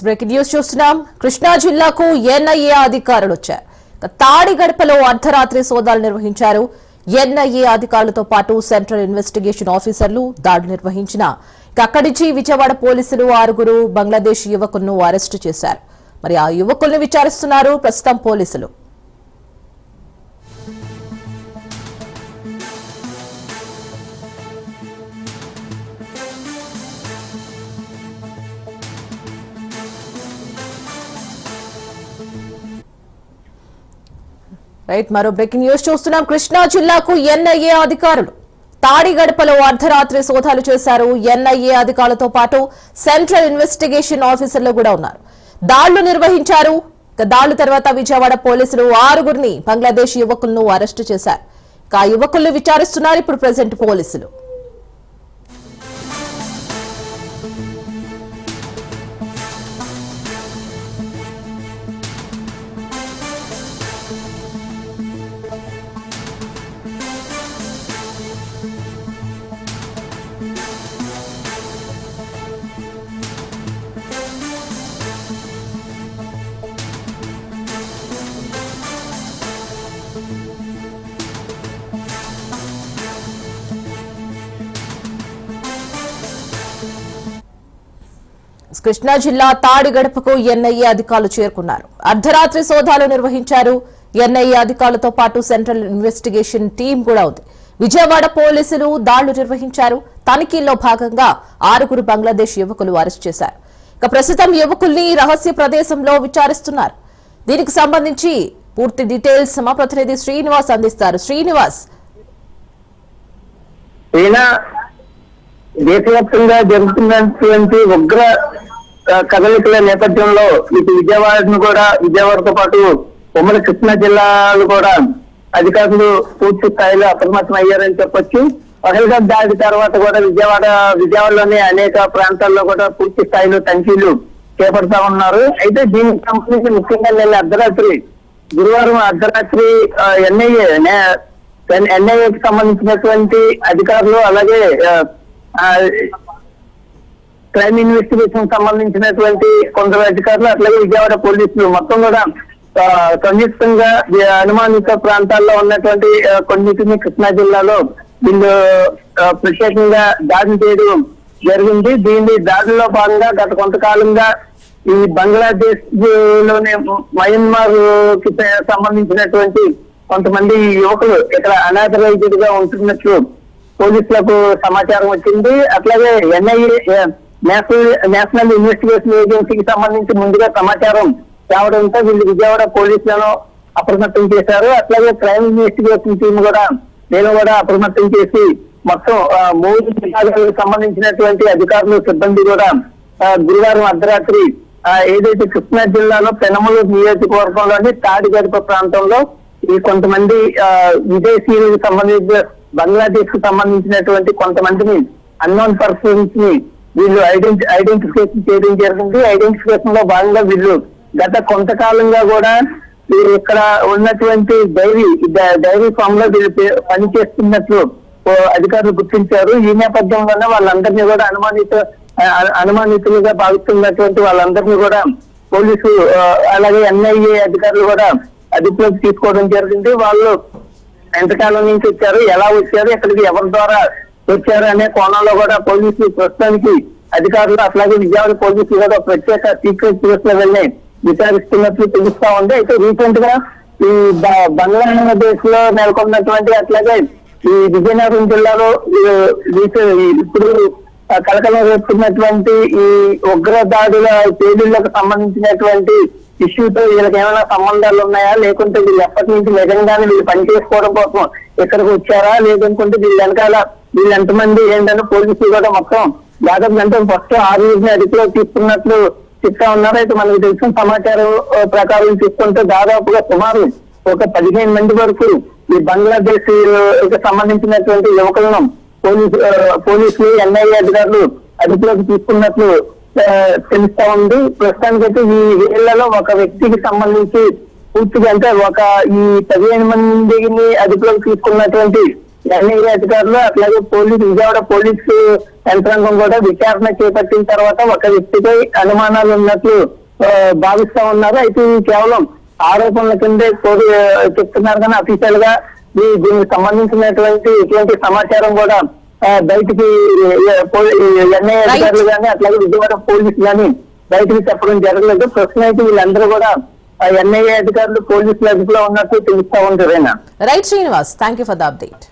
Breaking news చూస్తున్నాం. కృష్ణా జిల్లాకు NIA అధికారులు వచ్చారు. తాడిగడపలో అర్ధరాత్రి సోదాలు నిర్వహించారు. ఎన్ఐఏ అధికారులతో పాటు సెంట్రల్ ఇన్వెస్టిగేషన్ ఆఫీసర్లు దాడులు నిర్వహించిన అక్కడి నుంచి విజయవాడ పోలీసులు 6 బంగ్లాదేశ్ యువకులను అరెస్టు చేశారు. మరి ఆ యువకులను విచారిస్తున్నారు ప్రస్తుతం పోలీసులు. మరో బ్రేకింగ్ న్యూస్ చూస్తున్నాం. కృష్ణా జిల్లాకు ఎన్ఐఏ అధికారులు తాడిగడపలో అర్ధరాత్రి సోదాలు చేశారు. ఎన్ఐఏ అధికారులతో పాటు సెంట్రల్ ఇన్వెస్టిగేషన్ ఆఫీసర్లు కూడా ఉన్నారు. దాడులు నిర్వహించారు. దాడుల తర్వాత విజయవాడ పోలీసులు 6 బంగ్లాదేశ్ యువకులను అరెస్టు చేశారు. ఆ యువకులను విచారిస్తున్నారు ఇప్పుడు ప్రెజెంట్ పోలీసులు. కృష్ణా జిల్లా తాడిగడపకు ఎన్ఐఏ అధికారులు చేరుకున్నారు. అర్ధరాత్రి సోదాలు నిర్వహించారు. ఎన్ఐఏ అధికారులతో పాటు సెంట్రల్ ఇన్వెస్టిగేషన్ టీం కూడా ఉంది. విజయవాడ పోలీసులు దాడులు నిర్వహించారు. తనిఖీల్లో భాగంగా 6 బంగ్లాదేశ్ యువకులు అరెస్ట్ చేశారు. ఇక ప్రస్తుతం యువకుల్ని రహస్య ప్రదేశంలో విచారిస్తున్నారు. దీనికి సంబంధించి పూర్తి డీటెయిల్స్ మా ప్రతినిధి శ్రీనివాస్ అందిస్తారు. శ్రీనివాస్, దేశవ్యాప్తంగా జరుగుతున్నటువంటి ఉగ్ర కదలికల నేపథ్యంలో ఇటు విజయవాడతో పాటు ఉమ్మడి కృష్ణా జిల్లాలు కూడా అధికారులు పూర్తి స్థాయిలో అప్రమత్తం అయ్యారని చెప్పొచ్చు. పహల్గామ్ దాడి తర్వాత కూడా విజయవాడలోని అనేక ప్రాంతాల్లో కూడా పూర్తి స్థాయిలో తనిఖీలు చేపడతా ఉన్నారు. అయితే దీనికి సంబంధించి ముఖ్యంగా నిన్న గురువారం అర్ధరాత్రి ఎన్ఐఏకి సంబంధించినటువంటి అధికారులు, అలాగే క్రైమ్ ఇన్వెస్టిగేషన్ సంబంధించినటువంటి కొందరు అధికారులు, అట్లాగే విజయవాడ పోలీసులు మొత్తం కూడా సంయుక్తంగా అనుమానిత ప్రాంతాల్లో ఉన్నటువంటి కొన్నిటిని కృష్ణా జిల్లాలో వీళ్ళు ప్రత్యేకంగా దాడి చేయడం జరిగింది. దీని దాడిలో భాగంగా గత కొంతకాలంగా ఈ బంగ్లాదేశ్ లోనే మయన్మార్ కి సంబంధించినటువంటి కొంతమంది యువకులు ఇక్కడ అనాథరైజ్డ్ గా ఉంటున్నట్లు పోలీసులకు సమాచారం వచ్చింది. అట్లాగే ఎన్ఐఏ నేషనల్ ఇన్వెస్టిగేషన్ ఏజెన్సీకి సంబంధించి ముందుగా సమాచారం రావడంతో వీళ్ళు విజయవాడ పోలీసులను అప్రమత్తం చేశారు. అట్లాగే క్రైమ్ ఇన్వెస్టిగేషన్ టీం కూడా అప్రమత్తం చేసి మొత్తం 3 విభాగాలకు సంబంధించినటువంటి అధికారులు, సిబ్బంది కూడా గురువారం అర్ధరాత్రి ఏదైతే కృష్ణా జిల్లాలో పెనమలూరు నియోజకవర్గంలోని తాడిగడప ప్రాంతంలో ఈ కొంతమంది విదేశీయులకు సంబంధించిన బంగ్లాదేశ్ కు సంబంధించినటువంటి కొంతమందిని అన్నోన్ పర్సన్స్ ని వీళ్ళు ఐడెంటిఫికేషన్ చేయడం జరిగింది. ఐడెంటిఫికేషన్ లో భాగంగా వీళ్ళు గత కొంతకాలంగా కూడా ఇక్కడ ఉన్నటువంటి డైరీ ఫామ్ లో వీళ్ళు పనిచేస్తున్నట్లు అధికారులు గుర్తించారు. ఈ నేపథ్యంలోనే వాళ్ళందరినీ కూడా అనుమానితులుగా భావిస్తున్నటువంటి వాళ్ళందరినీ కూడా పోలీసు అలాగే ఎన్ఐఏ అధికారులు కూడా అదుపులోకి తీసుకోవడం జరిగింది. వాళ్ళు ఎంతకాలం నుంచి వచ్చారు, ఎలా వచ్చారు, ఎక్కడికి ఎవరి ద్వారా వచ్చారు అనే కోణంలో కూడా పోలీసులు ప్రస్తుతానికి అధికారులు అట్లాగే విజయవాడ పోలీసులు కూడా ప్రత్యేక సీక్రెట్ కేసులో వెళ్ళి విచారిస్తున్నట్లు తెలుస్తా ఉంది. అయితే రీసెంట్ గా ఈ బంగ్లాదేశ్ లో నెలకొన్నటువంటి అట్లాగే ఈ విజయనగరం జిల్లాలో ఇప్పుడు కలకలం రేపుతున్నటువంటి ఈ ఉగ్ర దాడుల పేలుళ్లకు సంబంధించినటువంటి ఇష్యూతో వీళ్ళకి ఏమైనా సంబంధాలు ఉన్నాయా, లేకుంటే వీళ్ళు ఎప్పటి నుంచి నిజంగానే వీళ్ళు పనిచేసుకోవడం కోసం ఇక్కడికి వచ్చారా, లేదనుకుంటే వీళ్ళు వెనకాల వీళ్ళు ఎంతమంది ఏంటంటే పోలీసులు కూడా మొత్తం దాదాపు అంటే ఫస్ట్ 6 అదుపులో తీసుకున్నట్లు చెప్తా ఉన్నారు. అయితే మనకు తెలిసిన సమాచారం ప్రకారం తీసుకుంటే దాదాపుగా సుమారు ఒక 15 మంది వరకు ఈ బంగ్లాదేశ్ సంబంధించినటువంటి యువకులను పోలీసులు ఎన్ఐఏ అధికారులు అదుపులోకి తీసుకున్నట్లు తెలుస్తా ఉంది. ప్రస్తుతానికైతే ఈ వీళ్లలో ఒక వ్యక్తికి సంబంధించి పూర్తిగా అంటే ఈ 15 మందిని అదుపులోకి తీసుకున్నటువంటి ఎన్ఐఏ అధికారులు అట్లాగే విజయవాడ పోలీసు యంత్రాంగం కూడా విచారణ చేపట్టిన తర్వాత ఒక వ్యక్తిపై అనుమానాలు ఉన్నట్లు భావిస్తా ఉన్నారు. అయితే ఇది కేవలం ఆరోపణల కిందే చెప్తున్నారు కానీ అఫీషియల్ గా దీనికి సంబంధించినటువంటి ఇటువంటి సమాచారం కూడా బయటికి ఎన్ఐఏ అధికారులు కానీ అట్లాగే విజయవాడ పోలీసు కానీ బయటికి చెప్పడం జరగలేదు. ప్రస్తుతం అయితే వీళ్ళందరూ కూడా ఎన్ఐఏ అధికారులు పోలీసుల అదుపులో ఉన్నట్టు తెలుస్తా ఉంటారేనా. Right Srinivas, thank you for the update.